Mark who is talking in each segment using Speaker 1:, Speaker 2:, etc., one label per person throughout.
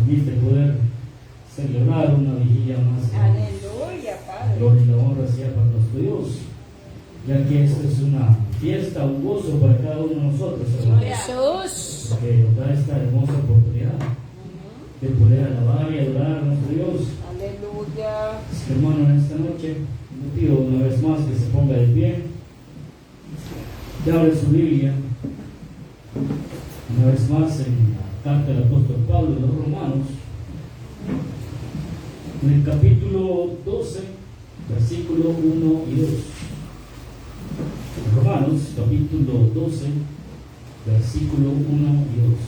Speaker 1: permite poder celebrar una vigilia más.
Speaker 2: Aleluya, Padre.
Speaker 1: Gloria y la honra sea para nuestro Dios, ya que esta es una fiesta, un gozo para cada uno de nosotros, hermanos,
Speaker 2: Jesús.
Speaker 1: que nos da esta hermosa oportunidad de poder alabar y adorar a nuestro Dios.
Speaker 2: Aleluya.
Speaker 1: Así que, hermano, en esta noche le pido una vez más que se ponga de pie, que abra su Biblia una vez más en la carta del apóstol Pablo a los Romanos, en el capítulo 12, versículo 1 y 2. Romanos, capítulo 12, versículo 1 y 2.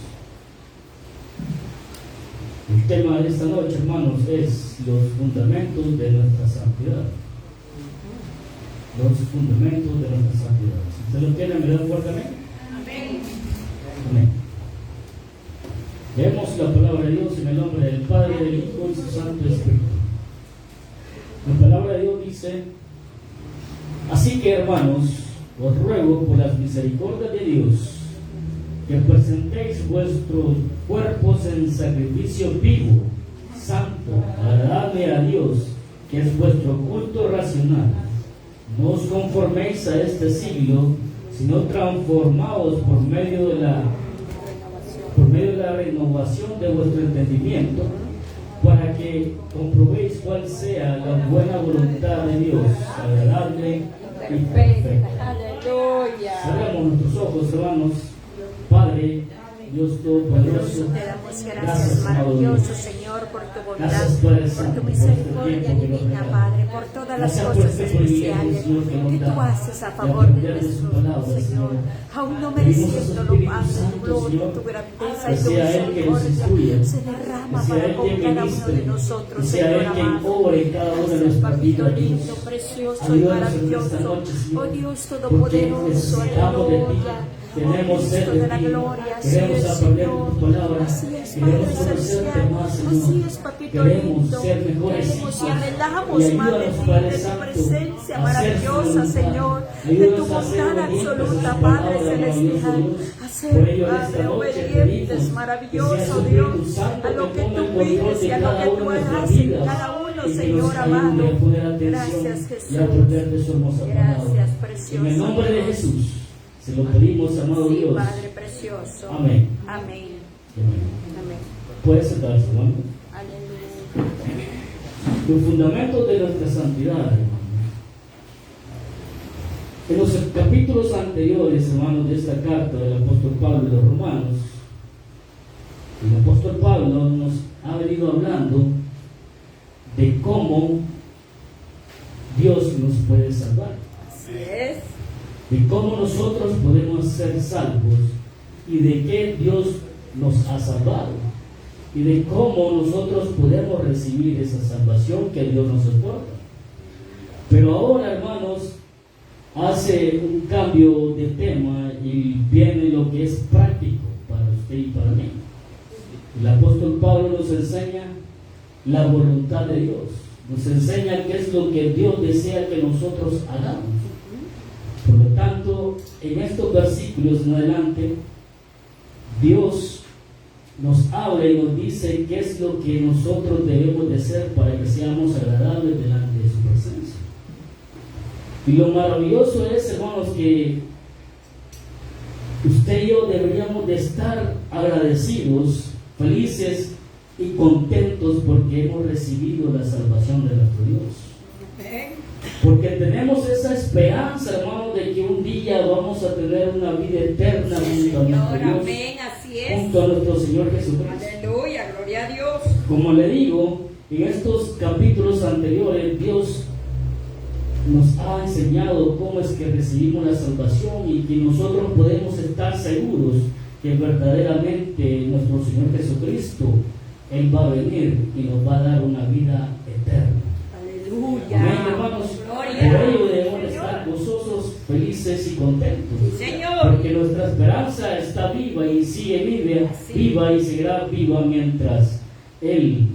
Speaker 1: El tema de esta noche, hermanos, es los fundamentos de nuestra santidad. Los fundamentos de nuestra santidad. Si usted lo tiene, me da un fuerte amén.
Speaker 2: Amén.
Speaker 1: Amén. Leemos la palabra de Dios en el nombre del Padre, del Hijo y su Santo Espíritu. La palabra de Dios dice: así que, hermanos, os ruego por las misericordias de Dios que presentéis vuestros cuerpos en sacrificio vivo, santo, agradable a Dios, que es vuestro culto racional. No os conforméis a este siglo, sino transformaos por medio de la renovación de vuestro entendimiento, para que comprobéis cuál sea la buena voluntad de Dios, agradable y perfecta.
Speaker 2: Aleluya.
Speaker 1: Cerramos nuestros ojos, hermanos. Padre, Dios Todopoderoso,
Speaker 3: Te damos gracias, maravilloso Señor, por tu bondad, por tu misericordia divina, Padre, por todas las cosas especiales que tú haces a favor de nosotros, Señor. Aún no mereciéndolo, Padre, tu gloria, tu grandeza y tu misericordia se derrama para con cada uno de nosotros, Señor amado. Gracias, Papito lindo, precioso y maravilloso. Oh Dios Todopoderoso, aleluya.
Speaker 1: Tenemos sed
Speaker 3: de la gloria, así
Speaker 1: queremos
Speaker 3: es,
Speaker 1: aprender
Speaker 3: Señor.
Speaker 1: tu palabra,
Speaker 3: Así es,
Speaker 1: queremos
Speaker 3: Padre
Speaker 1: conocerte
Speaker 3: celestial.
Speaker 1: más, Señor.
Speaker 3: Así es, Papito
Speaker 1: Queremos
Speaker 3: lindo.
Speaker 1: ser mejores
Speaker 3: Queremos y
Speaker 1: hijos.
Speaker 3: anhelamos
Speaker 1: Y
Speaker 3: más de
Speaker 1: ayúdanos,
Speaker 3: ti,
Speaker 1: Padre
Speaker 3: de tu
Speaker 1: Santo,
Speaker 3: presencia
Speaker 1: a hacer
Speaker 3: maravillosa,
Speaker 1: tu voluntad.
Speaker 3: Señor, de tu
Speaker 1: Ayúdanos a ser
Speaker 3: bondad
Speaker 1: obedientes
Speaker 3: absoluta,
Speaker 1: a tu
Speaker 3: Padre
Speaker 1: palabra,
Speaker 3: celestial.
Speaker 1: maravilloso
Speaker 3: A
Speaker 1: Dios.
Speaker 3: ser,
Speaker 1: Por ello, en esta
Speaker 3: Padre,
Speaker 1: noche
Speaker 3: obedientes,
Speaker 1: pedimos
Speaker 3: maravilloso
Speaker 1: que sea su
Speaker 3: Dios,
Speaker 1: Espíritu Santo
Speaker 3: a lo que
Speaker 1: tome
Speaker 3: tú
Speaker 1: el control
Speaker 3: pides y
Speaker 1: de
Speaker 3: a lo
Speaker 1: cada
Speaker 3: que
Speaker 1: una
Speaker 3: tú
Speaker 1: de nuestras
Speaker 3: hagas en
Speaker 1: vidas,
Speaker 3: cada uno,
Speaker 1: y que nos
Speaker 3: Señor
Speaker 1: ayude
Speaker 3: amado.
Speaker 1: a poner atención
Speaker 3: Gracias, Jesús.
Speaker 1: y a aprender de su hermosa palabra.
Speaker 3: Gracias, precioso.
Speaker 1: En el nombre de Jesús se lo pedimos, amado
Speaker 3: Sí,
Speaker 1: Dios.
Speaker 3: Padre precioso.
Speaker 1: Amén.
Speaker 3: Amén.
Speaker 1: Amén.
Speaker 3: Amén.
Speaker 1: Puede sentarse, hermano.
Speaker 3: Aleluya.
Speaker 1: Los fundamentos de nuestra santidad, hermano. En los capítulos anteriores, hermanos, de esta carta del apóstol Pablo a los Romanos, el apóstol Pablo nos ha venido hablando de cómo Dios nos puede salvar,
Speaker 2: Así es.
Speaker 1: de cómo nosotros podemos ser salvos y de qué Dios nos ha salvado y de cómo nosotros podemos recibir esa salvación que Dios nos soporta. Pero ahora, hermanos, hace un cambio de tema y viene lo que es práctico para usted y para mí. El apóstol Pablo nos enseña la voluntad de Dios, nos enseña qué es lo que Dios desea que nosotros hagamos. Por lo tanto, en estos versículos en adelante, Dios nos habla y nos dice qué es lo que nosotros debemos de hacer para que seamos agradables delante de su presencia. Y lo maravilloso es, hermanos, que usted y yo deberíamos de estar agradecidos, felices y contentos porque hemos recibido la salvación de nuestro Dios. Porque tenemos esa esperanza, hermano, de que un día vamos a tener una vida eterna junto a
Speaker 2: Señor,
Speaker 1: nuestro Dios,
Speaker 2: amén, así es.
Speaker 1: junto a nuestro Señor Jesucristo.
Speaker 2: Aleluya, gloria a Dios.
Speaker 1: Como le digo, en estos capítulos anteriores, Dios nos ha enseñado cómo es que recibimos la salvación y que nosotros podemos estar seguros que verdaderamente nuestro Señor Jesucristo, Él va a venir y nos va a dar una vida eterna.
Speaker 2: Aleluya.
Speaker 1: Amén, hermanos.
Speaker 2: Gloria.
Speaker 1: Por ello debemos estar gozosos, felices y contentos.
Speaker 2: Sí, Señor.
Speaker 1: Porque nuestra esperanza está viva y sigue viva y seguirá viva mientras Él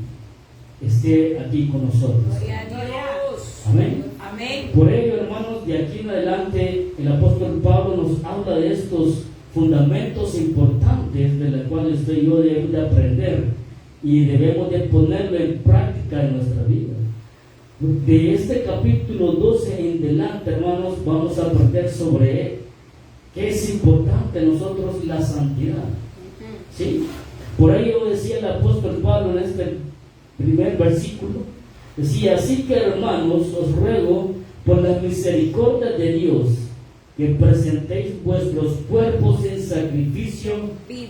Speaker 1: esté aquí con nosotros.
Speaker 2: Gloria a Dios.
Speaker 1: Amén.
Speaker 2: Amén.
Speaker 1: Por ello, hermanos, de aquí en adelante el apóstol Pablo nos habla de estos fundamentos importantes de los cuales usted y yo debemos de aprender y debemos de ponerlo en práctica en nuestra vida. De este capítulo 12 en adelante, hermanos, vamos a aprender sobre él, que es importante nosotros la santidad. ¿Sí? Por ahí lo decía el apóstol Pablo en este primer versículo, decía: así que, hermanos, os ruego por las misericordias de Dios que presentéis vuestros cuerpos en sacrificio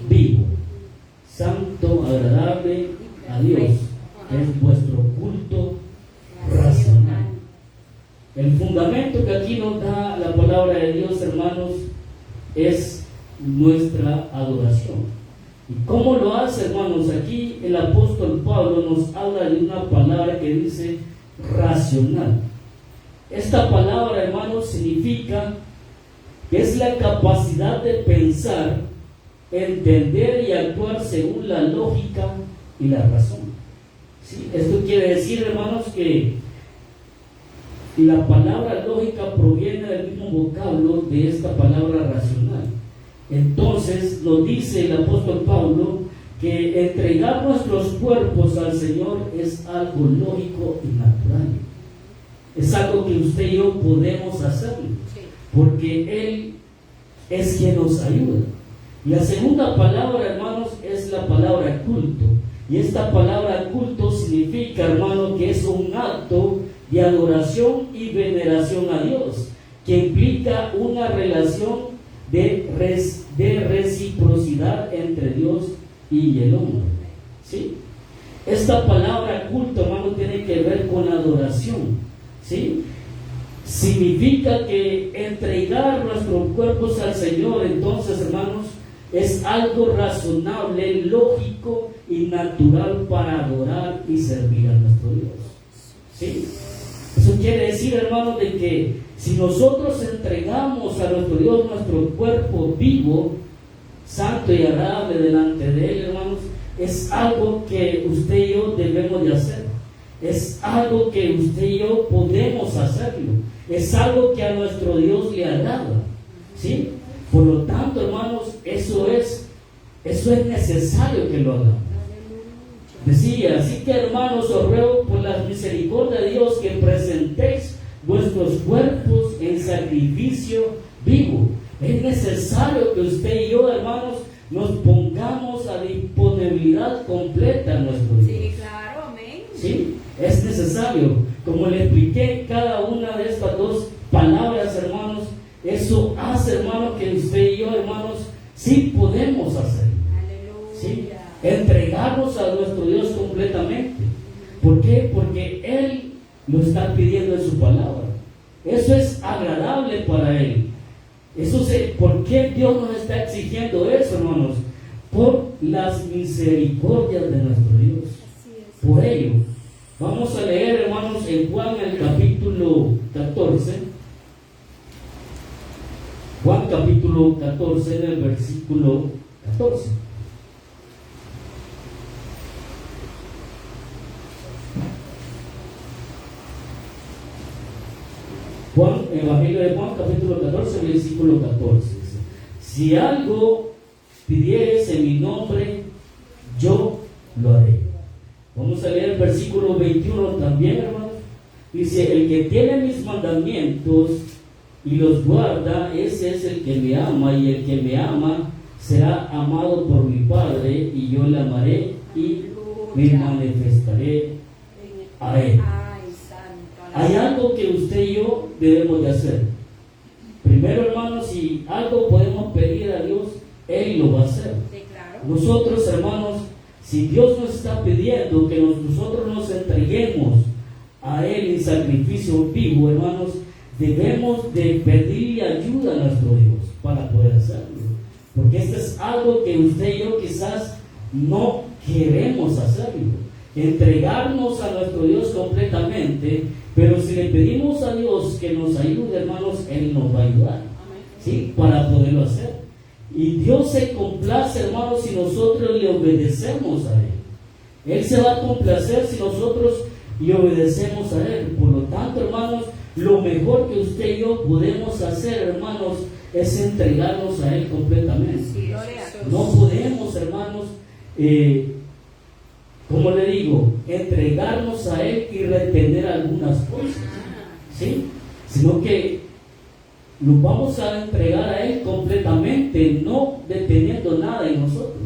Speaker 1: vivo, santo, agradable a Dios, que es vuestro culto racional. El fundamento que aquí nos da la palabra de Dios, hermanos, es nuestra adoración. ¿Y cómo lo hace, hermanos? Aquí el apóstol Pablo nos habla de una palabra que dice racional. Esta palabra, hermanos, significa que es la capacidad de pensar, entender y actuar según la lógica y la razón. ¿Sí? Esto quiere decir, hermanos, que la palabra lógica proviene del mismo vocablo de esta palabra racional. Entonces nos dice el apóstol Pablo que entregar nuestros cuerpos al Señor es algo lógico y natural. Es algo que usted y yo podemos hacerlo, porque Él es quien nos ayuda. Y la segunda palabra, hermanos, es la palabra culto. Y esta palabra culto significa, hermano, que es un acto de adoración y veneración a Dios, que implica una relación de reciprocidad entre Dios y el hombre. ¿Sí? Esta palabra culto, hermano, tiene que ver con adoración. ¿Sí? Significa que entregar nuestros cuerpos al Señor, entonces, hermanos, es algo razonable, lógico y natural para adorar y servir a nuestro Dios. ¿Sí? Eso quiere decir, hermanos, de que si nosotros entregamos a nuestro Dios nuestro cuerpo vivo, santo y agradable delante de Él, hermanos, es algo que usted y yo debemos de hacer. Es algo que usted y yo podemos hacerlo. Es algo que a nuestro Dios le agrada. ¿Sí? Por lo tanto, hermanos, eso es necesario que lo hagamos. Decía: así que, hermanos, os ruego por la misericordia de Dios que presentéis vuestros cuerpos en sacrificio vivo. Es necesario que usted y yo, hermanos, nos pongamos a disponibilidad completa a nuestro Dios.
Speaker 2: Sí, claro, amén.
Speaker 1: Sí, es necesario. Como le expliqué cada una de estas dos palabras, hermanos, eso hace, hermanos, que usted y yo, hermanos, sí podemos hacer. ¿Sí? Entregarnos a nuestro Dios completamente. ¿Por qué? Porque Él lo está pidiendo en su palabra. Eso es agradable para Él. ¿Por qué Dios nos está exigiendo eso, hermanos? Por las misericordias de nuestro Dios. Por ello, vamos a leer, hermanos, en Juan, el capítulo 14. Juan capítulo 14, en el versículo 14. Juan, Evangelio de Juan, capítulo 14, versículo 14. Dice: si algo pidieres en mi nombre, yo lo haré. Vamos a leer el versículo 21 también, hermanos. Dice: el que tiene mis mandamientos y los guarda, ese es el que me ama, y el que me ama será amado por mi Padre, y yo le amaré y me manifestaré a él. Hay algo que usted y yo debemos de hacer. Primero, hermanos, si algo podemos pedir a Dios, Él lo va a hacer.
Speaker 2: Sí, claro.
Speaker 1: Nosotros, hermanos, si Dios nos está pidiendo que nosotros nos entreguemos a Él en sacrificio vivo, hermanos, debemos de pedirle ayuda a nuestro Dios para poder hacerlo. Porque esto es algo que usted y yo quizás no queremos hacerlo. Entregarnos a nuestro Dios completamente, pero si le pedimos a Dios que nos ayude, hermanos, Él nos va a ayudar, ¿sí? Para poderlo hacer. Y Dios se complace, hermanos, si nosotros le obedecemos a Él. Él se va a complacer si nosotros le obedecemos a Él. Por lo tanto, hermanos, lo mejor que usted y yo podemos hacer, hermanos, es entregarnos a Él completamente.
Speaker 2: Sí,
Speaker 1: no podemos, hermanos, como le digo, entregarnos a Él y retener algunas cosas, ¿sí? Sino que nos vamos a entregar a Él completamente, no deteniendo nada en nosotros,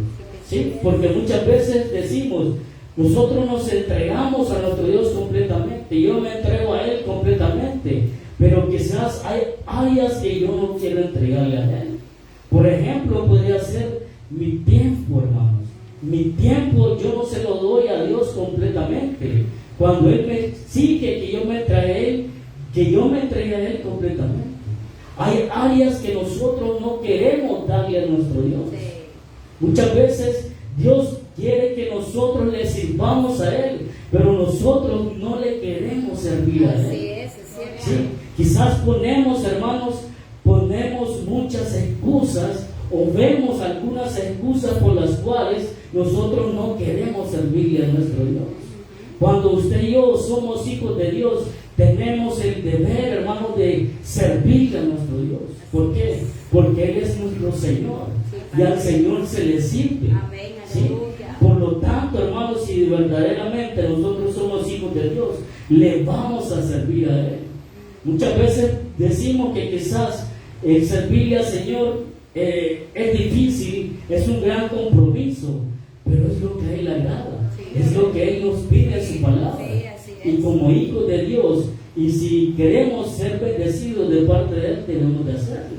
Speaker 1: ¿sí? Porque muchas veces decimos, nosotros nos entregamos a nuestro Dios completamente, yo me entrego a Él completamente, pero quizás hay áreas que yo no quiero entregarle a Él. Por ejemplo, podría ser mi tiempo, hermanos. Mi tiempo yo no se lo doy a Dios completamente. Cuando Él me exige que yo me entregue a Él completamente. Hay áreas que nosotros no queremos darle a nuestro Dios. Muchas veces Dios quiere que nosotros le sirvamos a Él, pero nosotros no le queremos servir a Él.
Speaker 2: Así es cierto.
Speaker 1: ¿Sí? Quizás ponemos muchas excusas o vemos algunas excusas por las cuales nosotros no queremos servirle a nuestro Dios. Cuando usted y yo somos hijos de Dios, tenemos el deber, hermanos, de servirle a nuestro Dios. ¿Por qué? Porque Él es nuestro Señor y al Señor se le sirve. ¿Sí? Por lo tanto, hermanos, si verdaderamente nosotros somos hijos de Dios, le vamos a servir a Él. Muchas veces decimos que quizás el servirle al Señor es difícil, es un gran compromiso, pero es lo que a Él le agrada, es lo que Él nos pide en su palabra. Y como hijos de Dios, y si queremos ser bendecidos de parte de Él, debemos de hacerlo.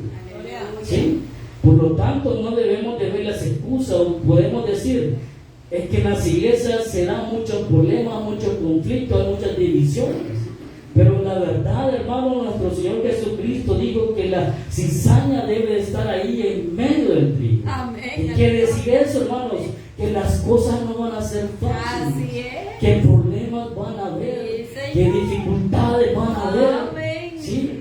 Speaker 1: ¿Sí? Por lo tanto, no debemos de ver las excusas, o podemos decir, es que en las iglesias se dan muchos problemas, muchos conflictos, hay muchas divisiones. Pero la verdad, hermano, nuestro Señor Jesucristo dijo que la cizaña debe estar ahí en medio del trigo. ¿Qué quiere decir eso, hermanos? Que las cosas no van a ser fáciles, que problemas van a haber, que dificultades van a haber. ¿Sí?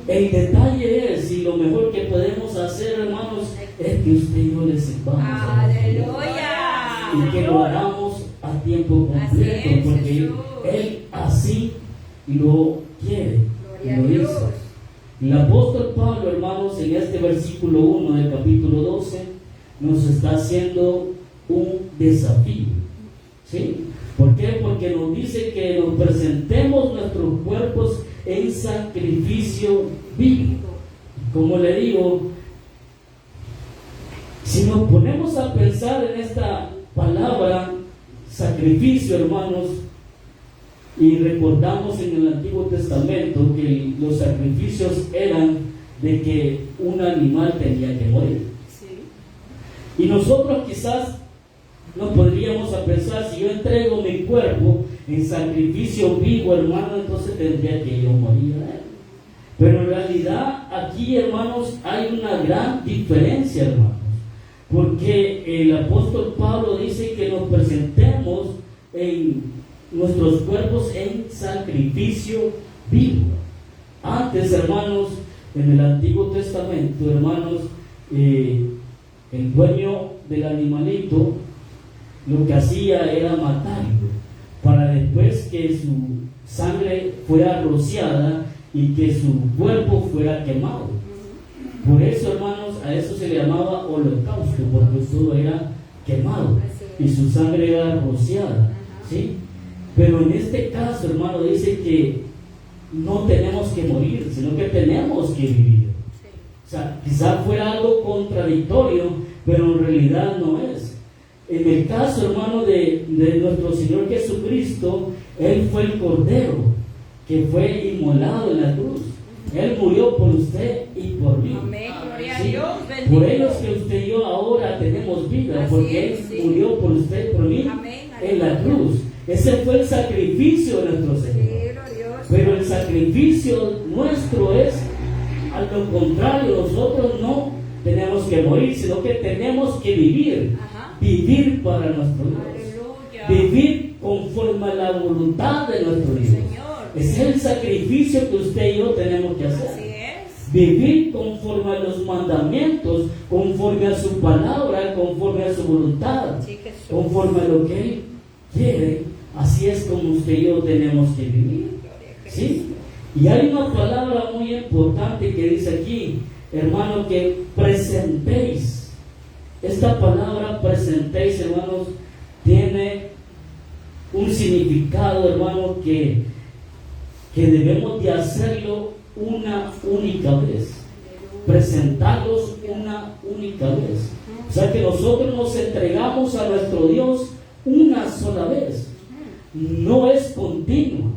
Speaker 1: El detalle es, y lo mejor que podemos hacer, hermanos, es que usted y yo le sirvamos.
Speaker 2: ¡Aleluya!
Speaker 1: Y que lo hagamos a tiempo completo, porque Él así lo quiere, lo dice. El apóstol Pablo, hermanos, en este versículo 1 del capítulo 12, nos está haciendo un desafío. ¿Sí? ¿Por qué? Porque nos dice que nos presentemos nuestros cuerpos en sacrificio vivo. Como le digo, si nos ponemos a pensar en esta palabra sacrificio, hermanos, y recordamos en el Antiguo Testamento que los sacrificios eran de que un animal tenía que morir. Y nosotros quizás nos podríamos a pensar, si yo entrego mi cuerpo en sacrificio vivo, hermano, entonces tendría que yo morir a Él. Pero en realidad aquí, hermanos, hay una gran diferencia, hermanos, porque el apóstol Pablo dice que nos presentemos en nuestros cuerpos en sacrificio vivo. Antes, hermanos, en el Antiguo Testamento, hermanos, el dueño del animalito lo que hacía era matarlo para después que su sangre fuera rociada y que su cuerpo fuera quemado. Por eso, hermanos, a eso se le llamaba holocausto, porque todo era quemado y su sangre era rociada. ¿Sí? Pero en este caso, hermano, dice que no tenemos que morir, sino que tenemos que vivir. O sea, quizás fuera algo contradictorio, pero en realidad no es. En el caso, hermano, de nuestro Señor Jesucristo, Él fue el Cordero que fue inmolado en la cruz. Él murió por usted y por mí.
Speaker 2: Amén, gloria a
Speaker 1: ¿Sí?
Speaker 2: Dios,
Speaker 1: Por ellos que usted y yo ahora tenemos vida, porque Él murió por usted y por mí en la cruz. Ese fue el sacrificio de nuestro Señor. Pero el sacrificio nuestro es, al lo contrario, nosotros no tenemos que morir, sino que tenemos que vivir. Vivir para nuestro Dios. Vivir conforme a la voluntad de nuestro Dios. Es el sacrificio que usted y yo tenemos que hacer. Vivir conforme a los mandamientos, conforme a su palabra, conforme a su voluntad, conforme a lo que Él quiere. Así es como usted y yo tenemos que vivir. ¿Sí? Y hay una palabra muy importante que dice aquí, hermano, que presentéis. Esta palabra presentéis, hermanos, tiene un significado, hermano, que debemos de hacerlo una única vez, presentarlos una única vez. O sea que nosotros nos entregamos a nuestro Dios una sola vez, no es continuo.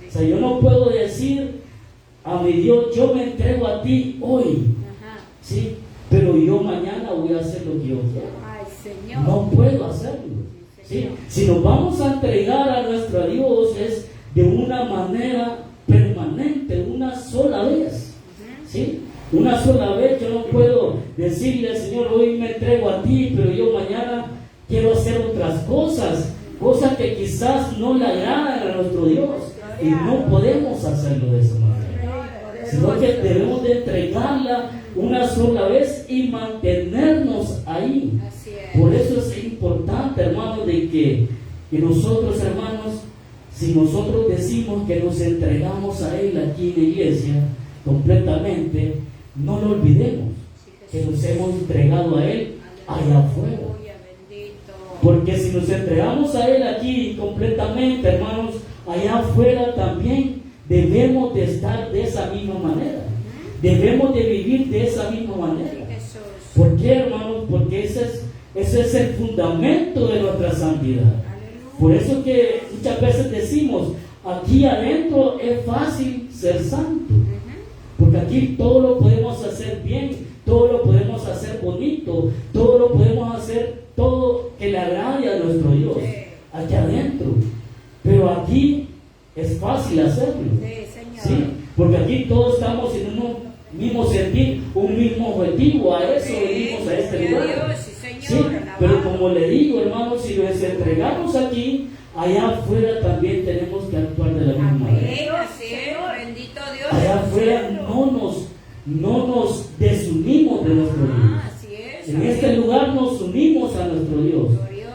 Speaker 1: O sea, yo no puedo decir a mi Dios, yo me entrego a ti hoy, ¿sí? Pero yo mañana voy a hacer lo que yo quiero. No puedo hacerlo, ¿sí? Si nos vamos a entregar a nuestro Dios es de una manera permanente, una sola vez, ¿sí? Una sola vez. Yo no puedo decirle al Señor, hoy me entrego a ti, pero yo mañana quiero hacer otras cosas que quizás no le agradan a nuestro Dios, y no podemos hacerlo de esa manera, sino que debemos de entregarla una sola vez y mantenernos ahí. Por eso es importante, hermanos, de que nosotros, hermanos, si nosotros decimos que nos entregamos a Él aquí en la iglesia completamente, no lo olvidemos que nos hemos entregado a Él allá afuera. Porque si nos entregamos a Él aquí completamente, hermanos, allá afuera también debemos de estar de esa misma manera. Debemos de vivir de esa misma manera. ¿Por qué, hermanos? Porque ese es el fundamento de nuestra santidad. Por eso que muchas veces decimos, aquí adentro es fácil ser santo. Porque aquí todo lo podemos hacer bien, todo lo podemos hacer bonito, todo lo podemos hacer, todo que le agrade a nuestro Dios, aquí adentro. Pero aquí es fácil hacerlo, ¿sí? Porque aquí todos estamos en un mismo sentir, un mismo objetivo. A eso venimos a este lugar, ¿sí? Pero como le digo, hermanos, si nos entregamos aquí, allá afuera también tenemos que actuar de la misma manera.
Speaker 2: Bendito Dios.
Speaker 1: Allá afuera no nos desunimos de nuestro Dios. En este lugar nos unimos a nuestro Dios,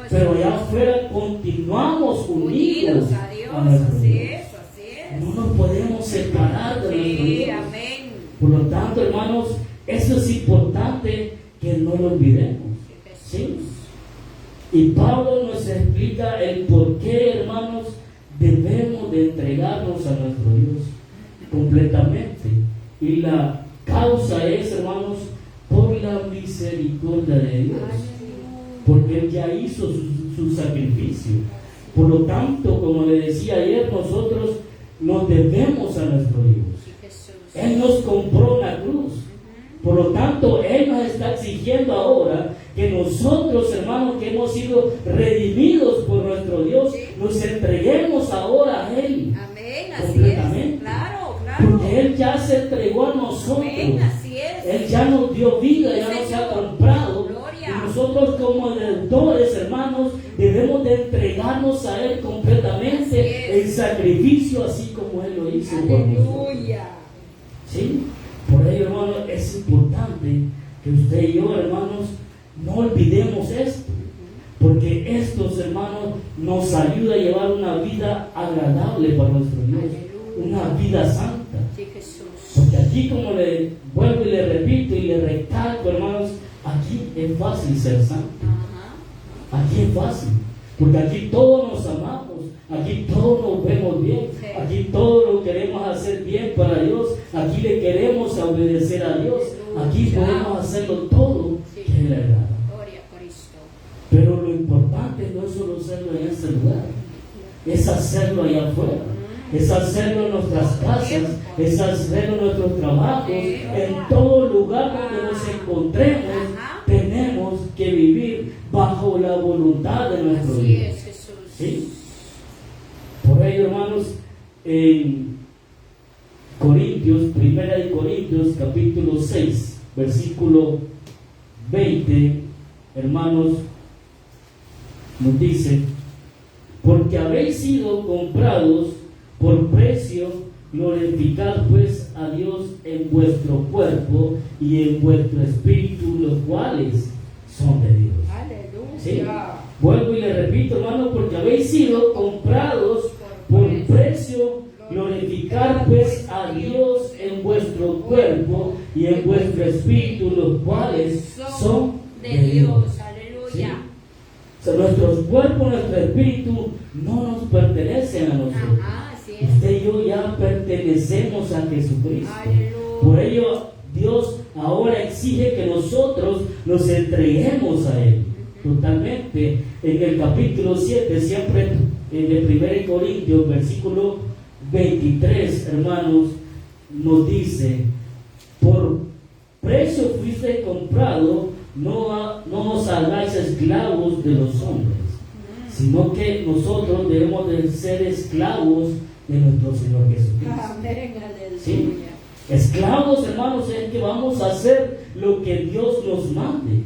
Speaker 1: pero allá afuera continuamos unidos a nuestro Dios. No nos podemos separar de nuestro Dios. Por lo tanto, hermanos, eso es importante que no lo olvidemos, ¿sí? Y Pablo nos explica el por qué, hermanos, debemos de entregarnos a nuestro Dios completamente. Y la causa es, hermanos, por la misericordia de Dios, porque Él ya hizo su sacrificio. Por lo tanto, como le decía ayer, nosotros nos debemos a nuestro Dios. Él nos compró la cruz. Por lo tanto, Él nos está exigiendo ahora que nosotros, hermanos, que hemos sido redimidos por nuestro Dios, nos entreguemos ahora a Él. Completamente. Porque Él ya se entregó a nosotros. Él ya nos dio vida, ya nos ha comprado. Y nosotros como deudores, hermanos, debemos de entregarnos a Él completamente en sacrificio, así como Él lo hizo por nosotros. ¿Sí? Por ello, hermanos, es importante que usted y yo, hermanos, no olvidemos esto. Porque estos, hermanos, nos ayuda a llevar una vida agradable para nuestro Dios. Una vida santa. Porque aquí, como le vuelvo y le repito y le recalco, hermanos, aquí es fácil ser santo. Aquí es fácil. Porque aquí todos nos amamos. Aquí todos nos vemos bien. Aquí todos lo queremos hacer bien para Dios. Aquí le queremos obedecer a Dios. Aquí podemos hacerlo todo que le agrada. Pero lo importante no es solo hacerlo en este lugar, es hacerlo allá afuera, es hacerlo en nuestras casas, es hacerlo en nuestros trabajos, en todo lugar donde nos encontremos. Tenemos que vivir bajo la voluntad de nuestro Dios. ¿Sí? Por ello, hermanos, en Corintios, 1 Corintios capítulo 6, versículo 20, hermanos, nos dice: porque habéis sido comprados por precio, glorificad pues a Dios en vuestro cuerpo y en vuestro espíritu, los cuales son de Dios. ¿Sí? Vuelvo y le repito, hermano, porque habéis sido comprados por precio, glorificad pues a Dios en vuestro cuerpo y en vuestro espíritu, los cuales son de Dios. ¿Sí? O sea, nuestros cuerpos, nuestro espíritu no nos pertenecen a nosotros.
Speaker 2: Ajá, así es.
Speaker 1: Usted y yo ya pertenecemos a Jesucristo.
Speaker 2: Aleluya.
Speaker 1: Por ello, Dios ahora exige que nosotros nos entreguemos a Él totalmente. En el capítulo 7, siempre en el 1 Corintios, versículo 23, hermanos, nos dice: por precio fuiste comprado, no os hagáis esclavos de los hombres, sino que nosotros debemos de ser esclavos de nuestro Señor Jesucristo.
Speaker 2: Amén, aleluya.
Speaker 1: ¿Sí? Esclavos, hermanos, es que vamos a hacer lo que Dios nos mande.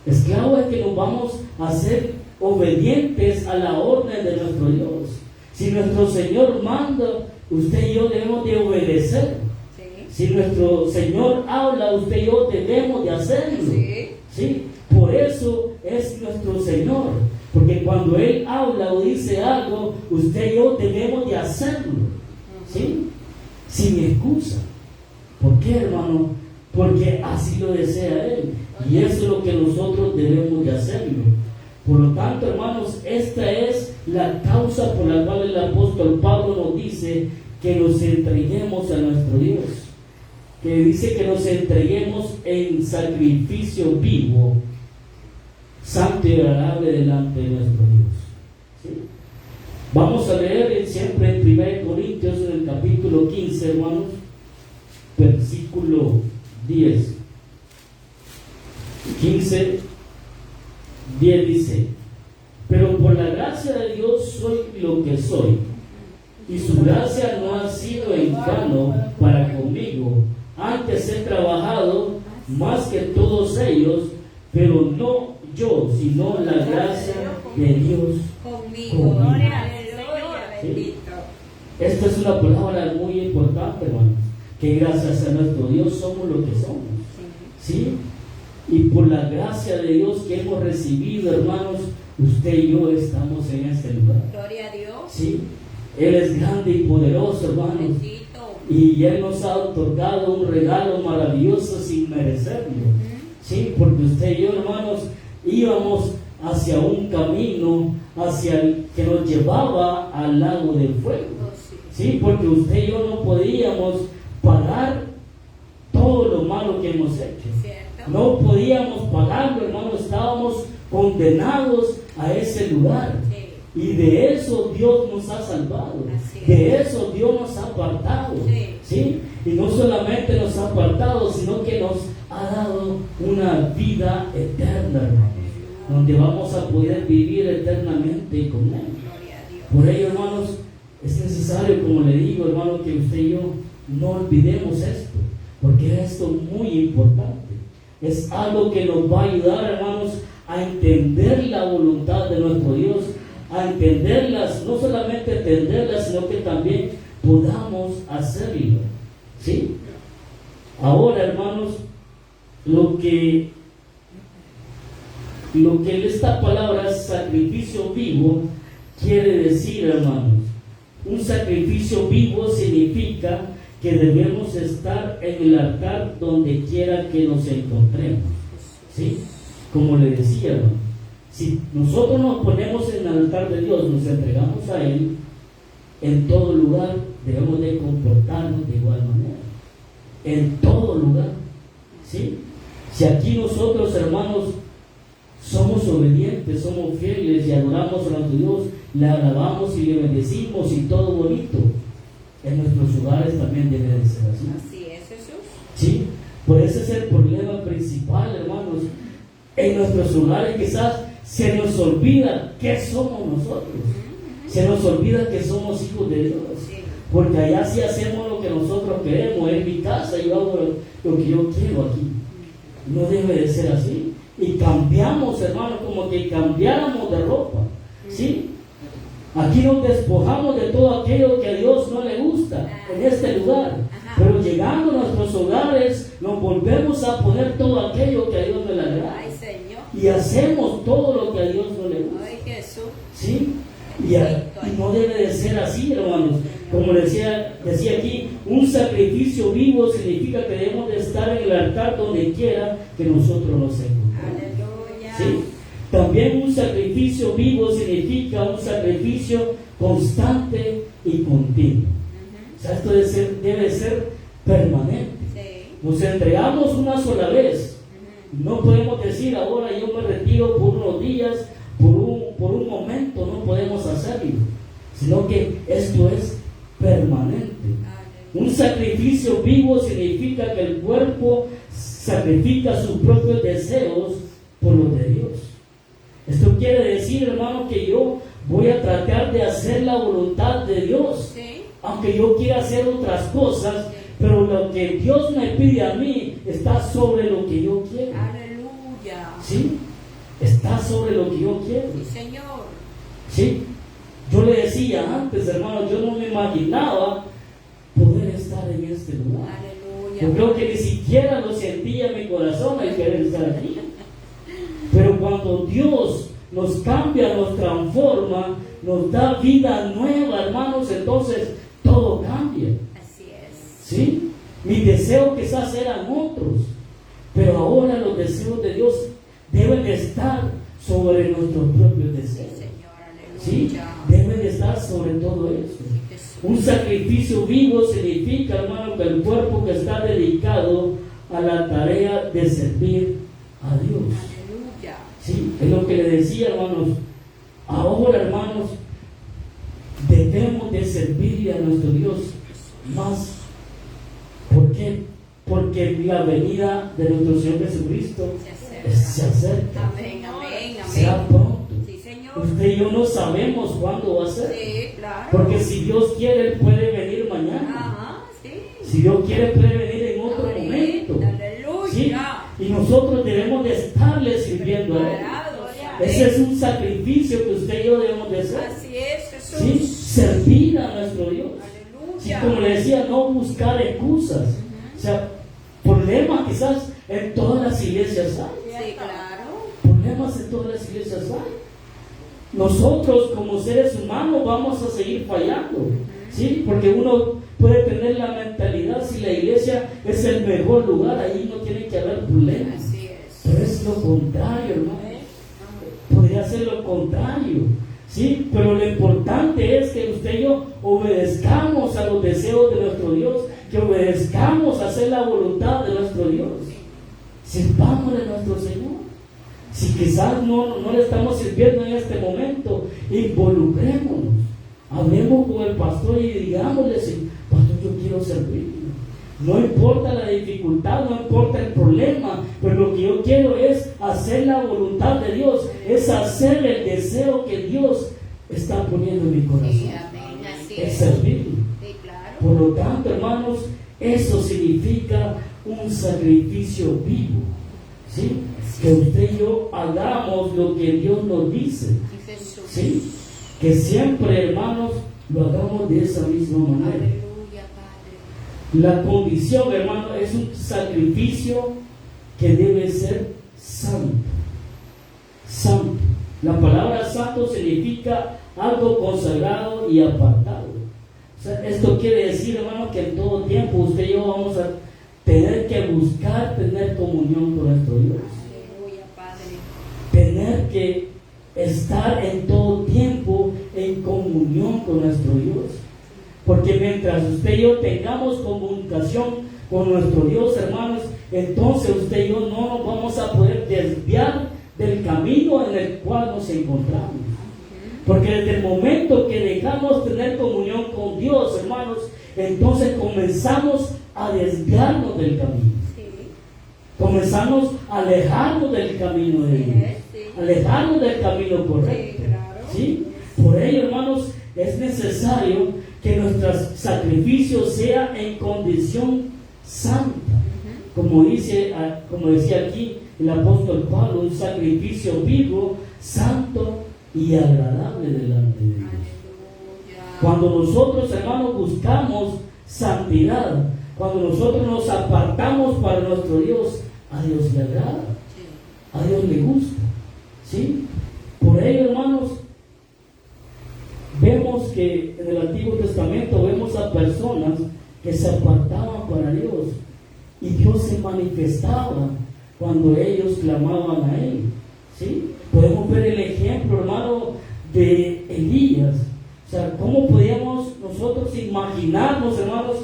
Speaker 1: Esclavos es que nos vamos a hacer obedientes a la orden de nuestro Dios. Si nuestro Señor manda, usted y yo debemos de obedecer.
Speaker 2: Sí.
Speaker 1: Si nuestro Señor habla, usted y yo debemos de hacerlo.
Speaker 2: Sí.
Speaker 1: ¿Sí? Por eso es nuestro Señor. Porque cuando Él habla o dice algo, usted y yo debemos de hacerlo. ¿Sí? Sin excusa. ¿Por qué, hermano? Porque así lo desea Él. Y eso es lo que nosotros debemos de hacerlo. Por lo tanto, hermanos, esta es la causa por la cual el apóstol Pablo nos dice que nos entreguemos a nuestro Dios. Que dice que nos entreguemos en sacrificio vivo, santo y agradable delante de nuestro Dios. ¿Sí? Vamos a leer siempre en 1 Corintios, en el capítulo 15, hermanos, versículo 10. 15, 10 dice: pero por la gracia de Dios soy lo que soy, y su gracia no ha sido en vano para conmigo. Antes he trabajado más que todos ellos, pero no yo, sino la gracia de Dios
Speaker 2: Conmigo. Gloria al Señor, bendito.
Speaker 1: Esta es una palabra muy importante, hermanos, que gracias a nuestro Dios somos lo que somos. ¿Sí? Y por la gracia de Dios que hemos recibido, hermanos, usted y yo estamos en este lugar.
Speaker 2: Gloria a Dios.
Speaker 1: ¿Sí? Él es grande y poderoso, hermanos.
Speaker 2: Bendito.
Speaker 1: Y Él nos ha otorgado un regalo maravilloso sin merecerlo. ¿Sí? Porque usted y yo, hermanos, íbamos hacia un camino que nos llevaba al lago del fuego. ¿Sí? Porque usted y yo no podíamos pagar todo lo malo que hemos hecho.
Speaker 2: ¿Cierto?
Speaker 1: No podíamos pagarlo, hermanos. Estábamos condenados a ese lugar.
Speaker 2: Sí.
Speaker 1: Y de eso Dios nos ha salvado.
Speaker 2: Así es.
Speaker 1: De eso Dios nos ha apartado.
Speaker 2: Sí.
Speaker 1: ¿Sí? Y no solamente nos ha apartado, sino que nos ha dado una vida eterna, hermanos, donde vamos a poder vivir eternamente con Él.
Speaker 2: Gloria a Dios.
Speaker 1: Por ello, hermanos, es necesario, como le digo, hermano, que usted y yo no olvidemos esto, porque esto es muy importante. Es algo que nos va a ayudar, hermanos, a entender la voluntad de nuestro Dios, a entenderlas, no solamente entenderlas, sino que también podamos hacerlo. ¿Sí? Ahora, hermanos, lo que esta palabra sacrificio vivo quiere decir, hermanos, un sacrificio vivo significa que debemos estar en el altar donde quiera que nos encontremos. ¿Sí? Como le decía, hermano, si nosotros nos ponemos en el altar de Dios, nos entregamos a Él, en todo lugar debemos de comportarnos de igual manera. En todo lugar. ¿Sí? Si aquí nosotros, hermanos, somos obedientes, somos fieles y adoramos a nuestro Dios, le alabamos y le bendecimos y todo bonito, en nuestros hogares también debe de ser así.
Speaker 2: Así es, Jesús.
Speaker 1: ¿Sí? Por ese es el problema principal, hermanos. En nuestros hogares quizás se nos olvida qué somos nosotros. Se nos olvida que somos hijos de Dios.
Speaker 2: Sí.
Speaker 1: Porque allá sí hacemos lo que nosotros queremos. En mi casa yo hago lo que yo quiero aquí. No debe de ser así. Y cambiamos, hermanos, como que cambiáramos de ropa. ¿Sí? Aquí nos despojamos de todo aquello que a Dios no le gusta en este lugar. Pero llegando a nuestros hogares, nos volvemos a poner todo aquello que a Dios no le agrada.
Speaker 2: Ay, Señor.
Speaker 1: Y hacemos todo lo que a Dios no le gusta.
Speaker 2: Ay, Jesús.
Speaker 1: ¿Sí? Y no debe de ser así, hermanos. Como decía aquí, un sacrificio vivo significa que debemos de estar en el altar donde quiera que nosotros nos encontremos.
Speaker 2: Aleluya.
Speaker 1: ¿Sí? También un sacrificio vivo significa un sacrificio constante y continuo. O sea, esto debe ser permanente. Nos entregamos una sola vez. No podemos decir ahora yo me retiro por unos días, por un momento. No podemos hacerlo, sino que esto es permanente. Un sacrificio vivo significa que el cuerpo sacrifica sus propios deseos por los de Dios. Esto quiere decir, hermano, que yo voy a tratar de hacer la voluntad de Dios, aunque yo quiera hacer otras cosas, pero lo que Dios me pide a mí está sobre lo que yo quiero.
Speaker 2: Aleluya.
Speaker 1: ¿Sí? Está sobre lo que yo quiero.
Speaker 2: Sí, Señor.
Speaker 1: ¿Sí? Yo le decía antes, hermano, yo no me imaginaba poder estar en este lugar.
Speaker 2: Aleluya.
Speaker 1: Yo creo que ni siquiera lo sentía en mi corazón el querer estar aquí. Pero cuando Dios nos cambia, nos transforma, nos da vida nueva, hermanos, entonces todo cambia.
Speaker 2: Así es.
Speaker 1: ¿Sí? Mis deseos quizás eran otros, pero ahora los deseos de Dios deben de estar sobre nuestros propios deseos.
Speaker 2: Sí, Señor.
Speaker 1: ¿Sí?
Speaker 2: Aleluya.
Speaker 1: Deben de estar sobre todo eso. Un sacrificio vivo significa, hermano, que el cuerpo que está dedicado a la tarea de servir a Dios.
Speaker 2: Aleluya.
Speaker 1: Sí, es lo que le decía, hermanos. Ahora, hermanos, debemos de servirle a nuestro Dios más. ¿Por qué? Porque la venida de nuestro Señor Jesucristo se acerca.
Speaker 2: Amén, amén, amén.
Speaker 1: Será pronto.
Speaker 2: Sí, Señor.
Speaker 1: Usted y yo no sabemos cuándo va a ser.
Speaker 2: Sí, claro.
Speaker 1: Porque si Dios quiere, Él puede venir mañana.
Speaker 2: Ajá, sí.
Speaker 1: Si Dios quiere, puede venir en otro
Speaker 2: Amén.
Speaker 1: momento.
Speaker 2: Aleluya.
Speaker 1: ¿Sí? Y nosotros debemos de estarle sirviendo a Él. Ese es un sacrificio que usted y yo debemos de hacer.
Speaker 2: Así es, Jesús.
Speaker 1: ¿Sí? Servir a nuestro Dios. Sí,
Speaker 2: Aleluya.
Speaker 1: como le decía, no buscar excusas. O sea, problemas quizás en todas las iglesias hay.
Speaker 2: Sí, claro.
Speaker 1: Problemas en todas las iglesias hay. Nosotros como seres humanos vamos a seguir fallando. ¿Sí? Porque uno puede tener la mentalidad, si la iglesia es el mejor lugar, ahí no tiene que haber problemas.
Speaker 2: Así es.
Speaker 1: Pero es lo contrario, hermano. Podría ser lo contrario, ¿sí? Pero lo importante es que usted y yo obedezcamos a los deseos de nuestro Dios, que obedezcamos a hacer la voluntad de nuestro Dios. Sirvámosle a nuestro Señor. Si quizás no le estamos sirviendo en este momento, involucrémonos. Hablemos con el pastor y digámosle, pastor, yo quiero servirle. No importa la dificultad, no importa el problema, pero lo que yo quiero es hacer la voluntad de Dios, es hacer el deseo que Dios está poniendo en mi corazón.
Speaker 2: Sí, amén. Así
Speaker 1: Es
Speaker 2: es.
Speaker 1: servirle.
Speaker 2: Sí, claro.
Speaker 1: Por lo tanto, hermanos, eso significa un sacrificio vivo. ¿Sí? Que usted y yo hagamos lo que Dios nos dice.
Speaker 2: Sí, Jesús.
Speaker 1: ¿Sí? Que siempre, hermanos, lo hagamos de esa misma manera.
Speaker 2: Aleluya, Padre.
Speaker 1: La condición, hermano, es un sacrificio que debe ser santo. Santo. La palabra santo significa algo consagrado y apartado. O sea, esto quiere decir, hermano, que en todo tiempo usted y yo vamos a tener que buscar tener comunión con nuestro Dios.
Speaker 2: Aleluya, Padre.
Speaker 1: Tener que estar en todo tiempo en comunión con nuestro Dios. Porque mientras usted y yo tengamos comunicación con nuestro Dios, hermanos, entonces usted y yo no nos vamos a poder desviar del camino en el cual nos encontramos. Porque desde el momento que dejamos tener comunión con Dios, hermanos, entonces comenzamos a desviarnos del camino.
Speaker 2: Sí.
Speaker 1: Comenzamos a alejarnos del camino de Dios.
Speaker 2: Sí.
Speaker 1: Alejarnos del camino correcto.
Speaker 2: Sí, claro.
Speaker 1: ¿Sí? Por ello, hermanos, es necesario que nuestro sacrificio sea en condición santa. Como decía aquí el apóstol Pablo, un sacrificio vivo, santo y agradable delante de Dios.
Speaker 2: Aleluya.
Speaker 1: Cuando nosotros, hermanos, buscamos santidad, cuando nosotros nos apartamos para nuestro Dios, a Dios le agrada,
Speaker 2: Sí.
Speaker 1: a Dios le gusta. ¿Sí? Por ello, hermanos, vemos que en el Antiguo Testamento vemos a personas que se apartaban para Dios y Dios se manifestaba cuando ellos clamaban a Él. ¿Sí? Podemos ver el ejemplo, hermano, de Elías. O sea, ¿cómo podíamos nosotros imaginarnos, hermanos,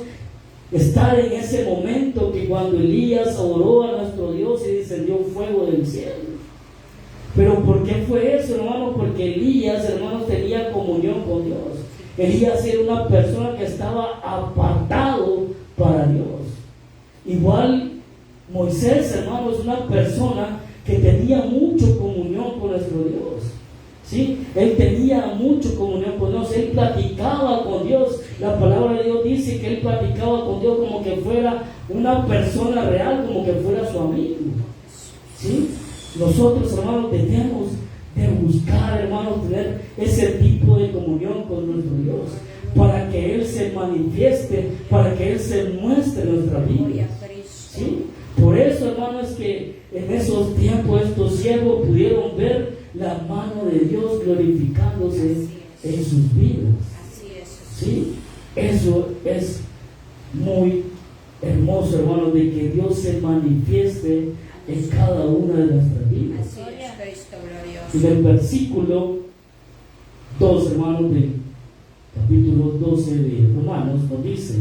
Speaker 1: estar en ese momento que cuando Elías oró a nuestro Dios y descendió fuego del cielo? Pero ¿por qué fue eso, hermano? Porque Elías, hermanos, tenía comunión con Dios. Elías era una persona que estaba apartado para Dios. Igual Moisés, hermano, es una persona que tenía mucho comunión con nuestro Dios. ¿Sí? Él tenía mucho comunión con Dios, él platicaba con Dios. La palabra de Dios dice que él platicaba con Dios como que fuera una persona real, como que fuera su amigo. ¿Sí? Nosotros, hermanos, tenemos de buscar, hermanos, tener ese tipo de comunión con nuestro Dios, para que Él se manifieste, para que Él se muestre en nuestra vida. ¿Sí? Por eso, hermanos, es que en esos tiempos estos siervos pudieron ver la mano de Dios glorificándose en sus vidas. ¿Sí? Eso es muy hermoso, hermanos, de que Dios se manifieste en cada una de nuestras vidas. En el versículo 2, hermanos, del capítulo 12 de Romanos, nos dice: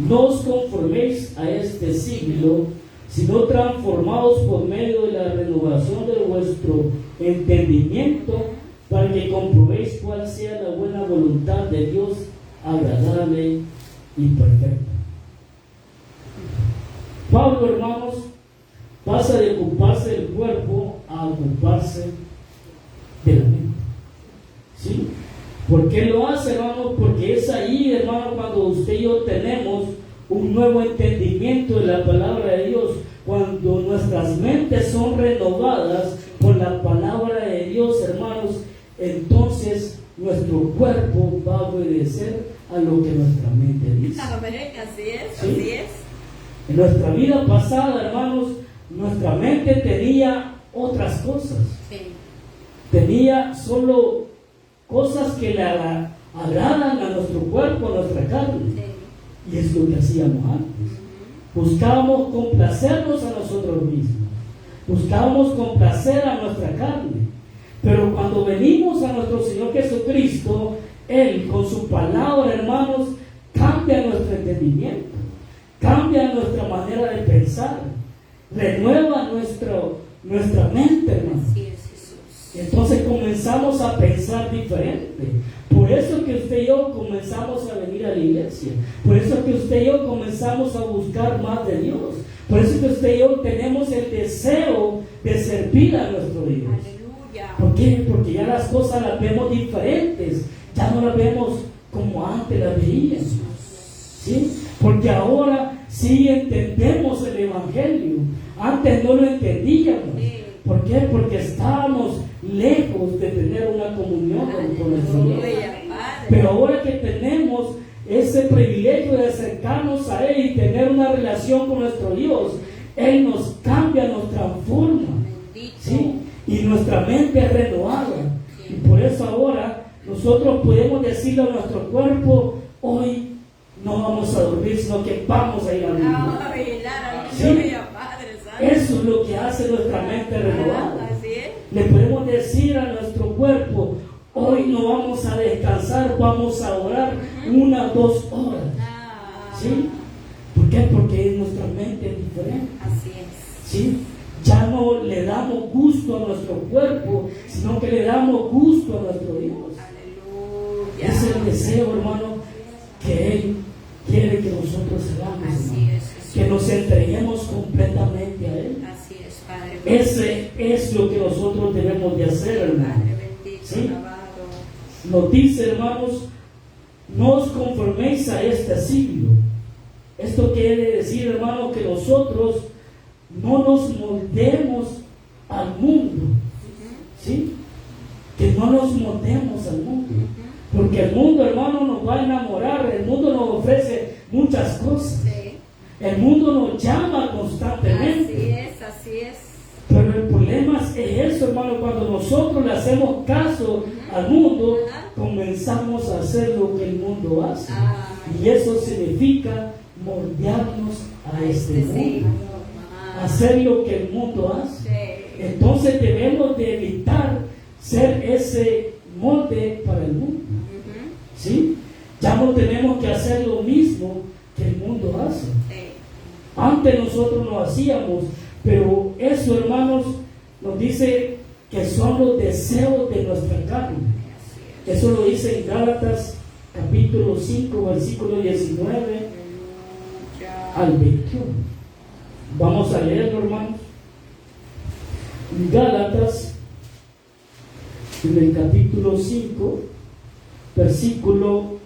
Speaker 1: no os conforméis a este siglo, sino transformaos por medio de la renovación de vuestro entendimiento, para que comprobéis cuál sea la buena voluntad de Dios, agradable y perfecta. Pablo, hermanos, pasa de ocuparse del cuerpo a ocuparse de la mente. ¿Sí? ¿Por qué lo hace, hermano? Porque es ahí, hermano, cuando usted y yo tenemos un nuevo entendimiento de la palabra de Dios, cuando nuestras mentes son renovadas por la palabra de Dios, hermanos, entonces nuestro cuerpo va a obedecer a lo que nuestra mente dice.
Speaker 2: Así es,
Speaker 1: ¿Sí?
Speaker 2: así es.
Speaker 1: En nuestra vida pasada, hermanos, nuestra mente tenía otras cosas.
Speaker 2: Sí.
Speaker 1: Tenía solo cosas que le agradan a nuestro cuerpo, a nuestra carne.
Speaker 2: Sí.
Speaker 1: Y es lo que hacíamos antes. Buscábamos complacernos a nosotros mismos. Buscábamos complacer a nuestra carne. Pero cuando venimos a nuestro Señor Jesucristo, Él con su palabra, hermanos, cambia nuestro entendimiento, cambia nuestra manera de pensar, renueva nuestra mente, hermanos.
Speaker 2: Así es, Jesús.
Speaker 1: Entonces comenzamos a pensar diferente. Por eso que usted y yo comenzamos a venir a la iglesia. Por eso que usted y yo comenzamos a buscar más de Dios. Por eso que usted y yo tenemos el deseo de servir a nuestro Dios.
Speaker 2: Aleluya.
Speaker 1: ¿Por qué? Porque ya las cosas las vemos diferentes. Ya no las vemos como antes las veíamos. ¿Sí? Porque ahora sí entendemos el Evangelio. Antes no lo entendíamos.
Speaker 2: Sí.
Speaker 1: ¿Por qué? Porque estábamos lejos de tener una comunión con nuestro Dios.
Speaker 2: Aleluya, Padre.
Speaker 1: Pero ahora que tenemos ese privilegio de acercarnos a Él y tener una relación con nuestro Dios, Él nos cambia, nos transforma.
Speaker 2: Bendito.
Speaker 1: ¿Sí? Y nuestra mente es renovada.
Speaker 2: Sí.
Speaker 1: Y por eso ahora nosotros podemos decirle a nuestro cuerpo: hoy no vamos a dormir, sino que vamos a ir a vivir.
Speaker 2: A bailar, aleluya, Padre Santo.
Speaker 1: Eso es lo que hace nuestra mente renovada.
Speaker 2: Así es.
Speaker 1: Le podemos decir a nuestro cuerpo: hoy no vamos a descansar, vamos a orar 1 o 2 horas. ¿Sí? ¿Por qué? Porque nuestra mente es diferente.
Speaker 2: Así es.
Speaker 1: ¿Sí? Ya no le damos gusto a nuestro cuerpo, sino que le damos gusto a nuestro Dios.
Speaker 2: Aleluya.
Speaker 1: Es el deseo, hermano, que Él quiere que nosotros hagamos,
Speaker 2: Así
Speaker 1: hermano.
Speaker 2: es, Jesús.
Speaker 1: Que nos entreguemos completamente a Él.
Speaker 2: Así es, Padre.
Speaker 1: Ese es lo que nosotros debemos de hacer, hermano.
Speaker 2: Padre bendito,
Speaker 1: ¿Sí?
Speaker 2: alabado.
Speaker 1: Nos dice, hermanos: no os conforméis a este siglo. Esto quiere decir, hermano, que nosotros no nos moldemos al mundo. ¿Sí? Que no nos moldemos al mundo. Porque el mundo, hermano, nos va a enamorar. El mundo nos ofrece muchas cosas.
Speaker 2: Sí.
Speaker 1: El mundo nos llama constantemente.
Speaker 2: Así es, así es.
Speaker 1: Pero el problema es eso, hermano. Cuando nosotros le hacemos caso al mundo, comenzamos a hacer lo que el mundo hace. Y eso significa moldearnos a este mundo.
Speaker 2: siglo.
Speaker 1: Hacer lo que el mundo hace.
Speaker 2: Sí.
Speaker 1: Entonces debemos de evitar ser ese molde para el mundo. ¿Sí? Ya no tenemos que hacer lo mismo que el mundo hace. Antes nosotros lo hacíamos, pero eso, hermanos, nos dice que son los deseos de nuestra carne. Eso lo dice en Gálatas capítulo 5, versículo 19 al 21. Vamos a leerlo, hermanos. Gálatas, en el capítulo 5, versículo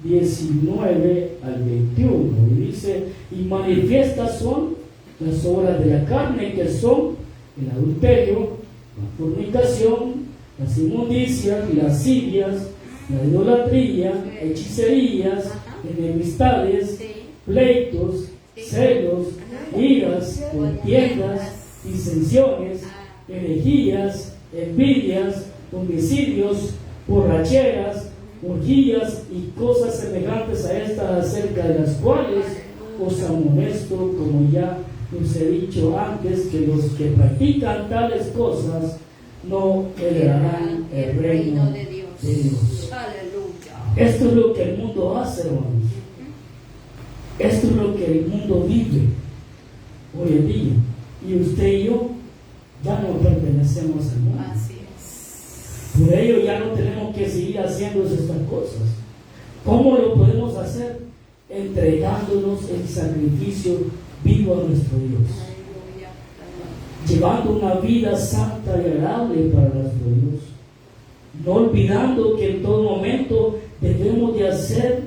Speaker 1: 19 al 21, y dice: y manifiestas son las obras de la carne, que son el adulterio, la fornicación, las inmundicias, lascivias, la idolatría, hechicerías, enemistades, pleitos, celos, iras, contiendas, disensiones, herejías, envidias, homicidios, borracheras, orgías y cosas semejantes a estas, acerca de las cuales os amonesto, como ya os he dicho antes, que los que practican tales cosas no heredarán el reino de Dios.
Speaker 2: Aleluya.
Speaker 1: Esto es lo que el mundo hace, hermanos. Esto es lo que el mundo vive hoy en día. Y usted y yo ya no pertenecemos al mundo.
Speaker 2: Así es.
Speaker 1: Por ello ya no tenemos que seguir haciendo estas cosas. ¿Cómo lo podemos hacer? Entregándonos en sacrificio vivo a nuestro Dios. Llevando una vida santa y agradable para nuestro Dios. No olvidando que en todo momento debemos de hacer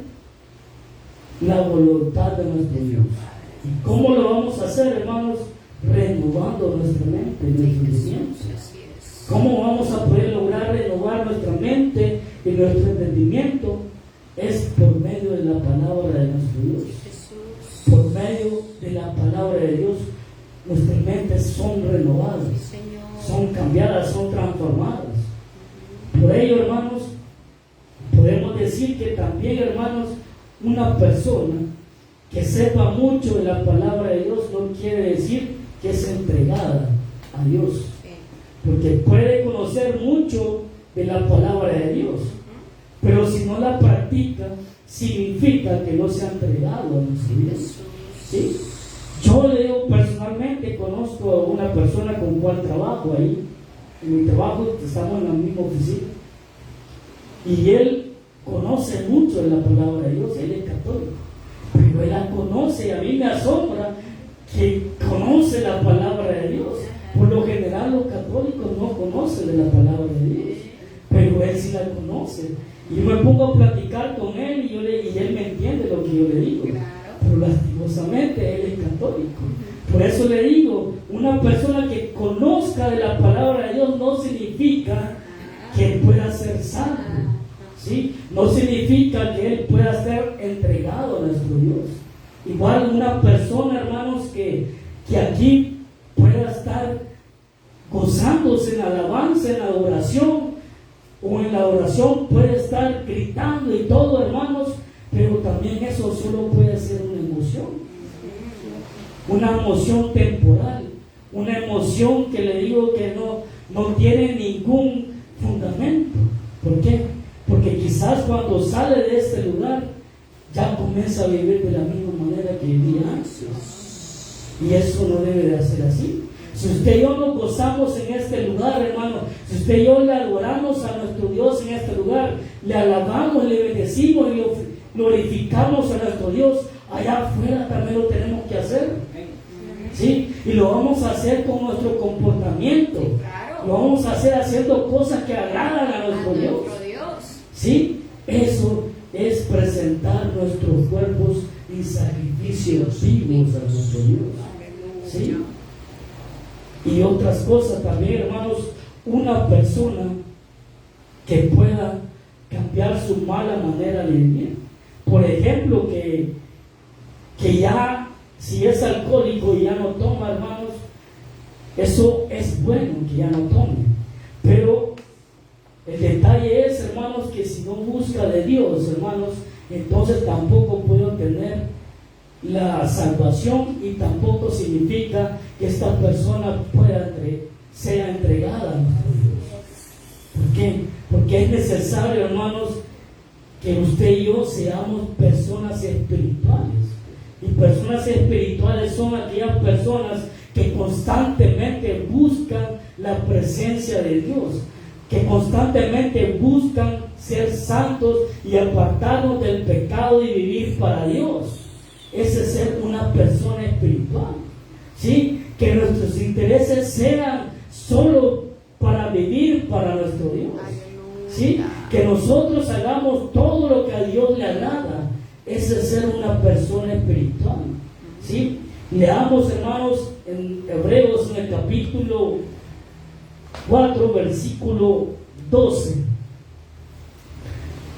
Speaker 1: la voluntad de nuestro Dios. ¿Y cómo lo vamos a hacer, hermanos? Renovando nuestra mente, nuestro entendimiento. ¿Cómo vamos a poder lograr renovar nuestra mente y nuestro entendimiento? Es por medio de la palabra de nuestro Dios. Por medio de la palabra de Dios, nuestras mentes son renovadas, son cambiadas, son transformadas. Por ello, hermanos, podemos decir que también, hermanos, una persona que sepa mucho de la palabra de Dios no quiere decir que es entregada a Dios, porque puede conocer mucho de la palabra de Dios, pero si no la practica, significa que no se ha entregado a nuestro Dios. ¿Sí? Yo le digo, personalmente conozco a una persona con cual trabajo ahí. En mi trabajo estamos en la misma oficina, y él conoce mucho de la palabra de Dios. Él es católico, pero él la conoce, y a mí me asombra que conoce la palabra de Dios. Por lo general los católicos no conocen de la palabra de Dios, pero él sí la conoce. Y yo me pongo a platicar con él, y él me entiende lo que yo le digo. Pero lastimosamente él es católico. Por eso le digo, una persona que conozca de la palabra de Dios no significa que pueda ser salvo, ¿sí? No significa que él pueda ser entregado a nuestro Dios. Igual una persona, hermanos, que aquí pueda estar gozándose en alabanza, en adoración, o en la adoración puede estar gritando y todo, hermanos, pero también eso solo puede ser una emoción temporal, una emoción que le digo que no tiene ningún fundamento. ¿Por qué? Porque quizás cuando sale de este lugar ya comienza a vivir de la misma manera que vivía antes, y eso no debe de ser así. Si usted y yo nos gozamos en este lugar, hermano, si usted y yo le adoramos a nuestro Dios en este lugar, le alabamos, le bendecimos y glorificamos a nuestro Dios, allá afuera también lo tenemos que hacer, ¿sí? Y lo vamos a hacer con nuestro comportamiento, lo vamos a hacer haciendo cosas que agradan a nuestro Dios, ¿sí? Eso es presentar nuestros cuerpos en sacrificios vivos a nuestro Dios, ¿sí? Y otras cosas también, hermanos, una persona que pueda cambiar su mala manera de vivir. Por ejemplo, que ya, si es alcohólico y ya no toma, hermanos, eso es bueno que ya no tome. Pero el detalle es, hermanos, que si no busca de Dios, hermanos, entonces tampoco puede obtener la salvación, y tampoco significa que esta persona pueda sea entregada a nuestro Dios. ¿Por qué? Porque es necesario, hermanos, que usted y yo seamos personas espirituales. Y personas espirituales son aquellas personas que constantemente buscan la presencia de Dios, que constantemente buscan ser santos y apartarnos del pecado y vivir para Dios. Ese es ser una persona espiritual. ¿Sí? Que nuestros intereses sean solo para vivir para nuestro Dios. ¿Sí? Que nosotros hagamos todo lo que a Dios le agrada. Ese es ser una persona espiritual. ¿Sí? Leamos, hermanos, en Hebreos, en el capítulo 4, versículo 12.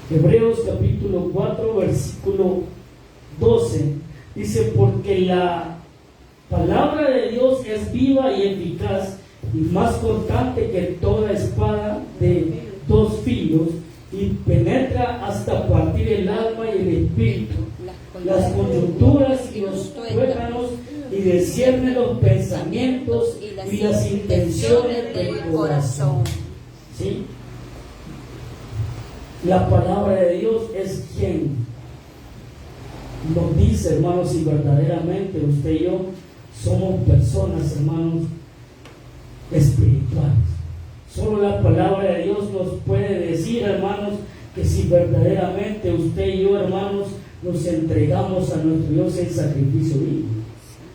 Speaker 1: Hebreos capítulo 4, versículo 12. Dice, porque la palabra de Dios es viva y eficaz y más cortante que toda espada de dos filos, y penetra hasta partir el alma y el espíritu, las coyunturas y los tuétanos, y discierne los pensamientos y las intenciones del corazón. ¿Sí? La palabra de Dios es quien nos dice, hermanos, si verdaderamente usted y yo somos personas, hermanos, espirituales. Solo la palabra de Dios nos puede decir, hermanos, que si verdaderamente usted y yo, hermanos, nos entregamos a nuestro Dios en sacrificio vivo.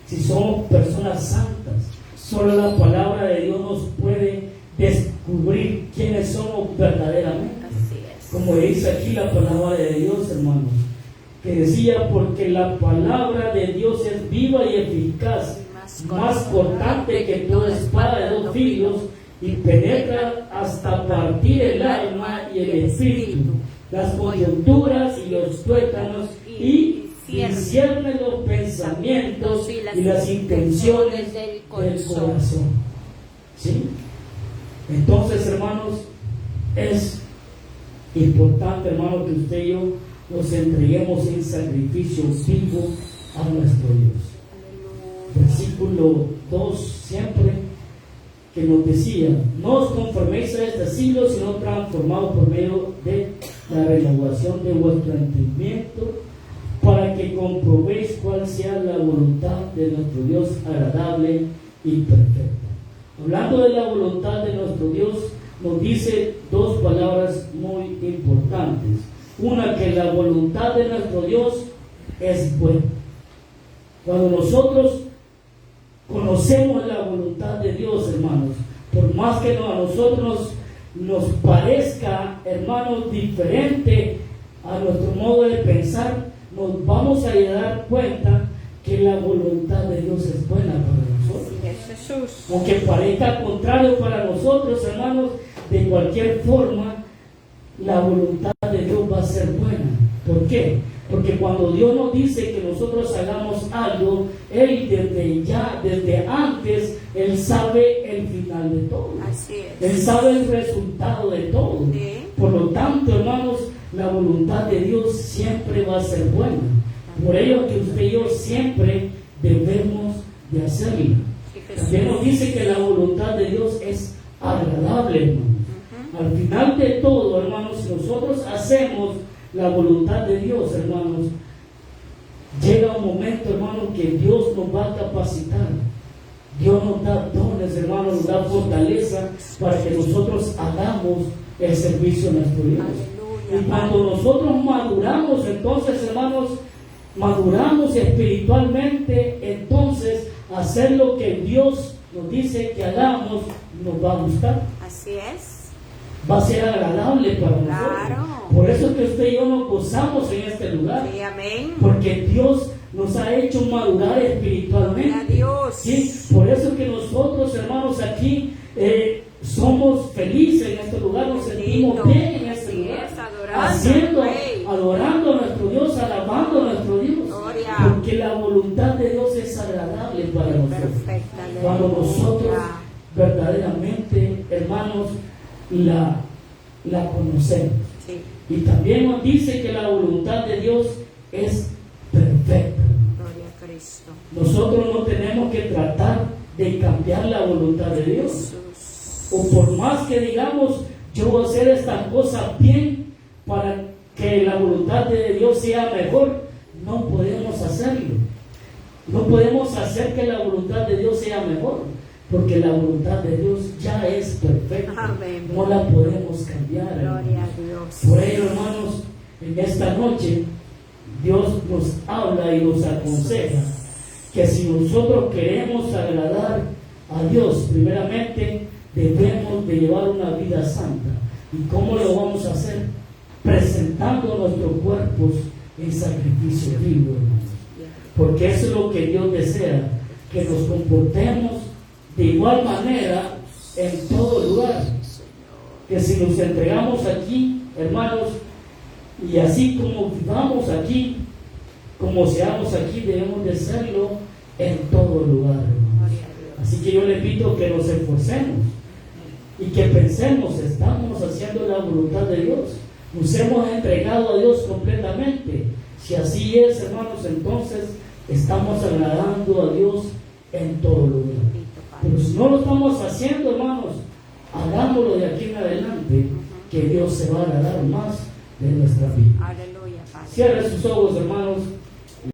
Speaker 1: Si somos personas santas, solo la palabra de Dios nos puede descubrir quiénes somos verdaderamente. Como dice aquí la palabra de Dios, hermanos, que decía, porque la palabra de Dios es viva y eficaz, más cortante que toda espada de dos filos, y penetra hasta partir el alma y el espíritu, las coyunturas y los tuétanos, y discierne los pensamientos y las intenciones del corazón. ¿Sí? Entonces, hermanos, es importante, hermanos, que usted y yo nos entreguemos en sacrificio vivo a nuestro Dios. Versículo 2 siempre, que nos decía, no os conforméis a este siglo, sino transformados por medio de la renovación de vuestro entendimiento, para que comprobéis cuál sea la voluntad de nuestro Dios agradable y perfecta. Hablando de la voluntad de nuestro Dios, nos dice dos palabras muy importantes. Una, que la voluntad de nuestro Dios es buena. Cuando nosotros conocemos la voluntad de Dios, hermanos, por más que a nosotros nos parezca, hermanos, diferente a nuestro modo de pensar, nos vamos a dar cuenta que la voluntad de Dios es buena para nosotros. Aunque parezca contrario para nosotros, hermanos, de cualquier forma, la voluntad de Dios va a ser buena. ¿Por qué? Porque cuando Dios nos dice que nosotros hagamos algo, Él desde antes, Él sabe el final de todo.
Speaker 3: Así es.
Speaker 1: Él sabe el resultado de todo.
Speaker 3: Sí.
Speaker 1: Por lo tanto, hermanos, la voluntad de Dios siempre va a ser buena. Por ello que usted y yo siempre debemos de hacerla. También nos dice que la voluntad de Dios es agradable, hermanos. Al final de todo, hermanos, si nosotros hacemos la voluntad de Dios, hermanos, llega un momento, hermanos, que Dios nos va a capacitar. Dios nos da dones, hermanos, nos da fortaleza para que nosotros hagamos el servicio a nuestro Dios. Y cuando nosotros maduramos, entonces, hermanos, maduramos espiritualmente, entonces hacer lo que Dios nos dice que hagamos nos va a gustar.
Speaker 3: Así es.
Speaker 1: Va a ser agradable para nosotros.
Speaker 3: Claro.
Speaker 1: Por eso es que usted y yo nos gozamos en este lugar.
Speaker 3: Sí, amén.
Speaker 1: Porque Dios nos ha hecho madurar espiritualmente.
Speaker 3: Dios.
Speaker 1: ¿Sí? Por eso es que nosotros, hermanos, aquí somos felices en este lugar, nos sentimos bien en este lugar. Adorando a nuestro Dios, alabando a nuestro Dios.
Speaker 3: Gloria.
Speaker 1: Porque la voluntad de Dios es agradable para nosotros.
Speaker 3: Perfecta,
Speaker 1: Cuando nosotros verdaderamente, hermanos, la conocemos.
Speaker 3: Sí.
Speaker 1: Y también nos dice que la voluntad de Dios es perfecta.
Speaker 3: Gloria a Cristo.
Speaker 1: Nosotros no tenemos que tratar de cambiar la voluntad de Dios.
Speaker 3: Jesús.
Speaker 1: o por más que digamos, yo voy a hacer esta cosa bien para que la voluntad de Dios sea mejor, no podemos hacerlo. No podemos hacer que la voluntad de Dios sea mejor, porque la voluntad de Dios ya es perfecta.
Speaker 3: Amén.
Speaker 1: No la podemos cambiar.
Speaker 3: Gloria a Dios.
Speaker 1: Por ello, hermanos, en esta noche Dios nos habla y nos aconseja que si nosotros queremos agradar a Dios, primeramente debemos de llevar una vida santa. ¿Y cómo lo vamos a hacer? Presentando nuestros cuerpos en sacrificio vivo, hermanos. Porque eso es lo que Dios desea, que nos comportemos de igual manera en todo lugar. Que si nos entregamos aquí, hermanos, y así como vivamos aquí, como seamos aquí, debemos de serlo en todo lugar, hermanos. Así que yo le pido que nos esforcemos y que pensemos, estamos haciendo la voluntad de Dios, nos hemos entregado a Dios completamente. Si así es, hermanos, entonces estamos agradando a Dios en todo lugar. Pero si no lo estamos haciendo, hermanos, hagámoslo de aquí en adelante, que Dios se va a agradar más de nuestra vida.
Speaker 3: Aleluya, Padre.
Speaker 1: Cierre sus ojos, hermanos.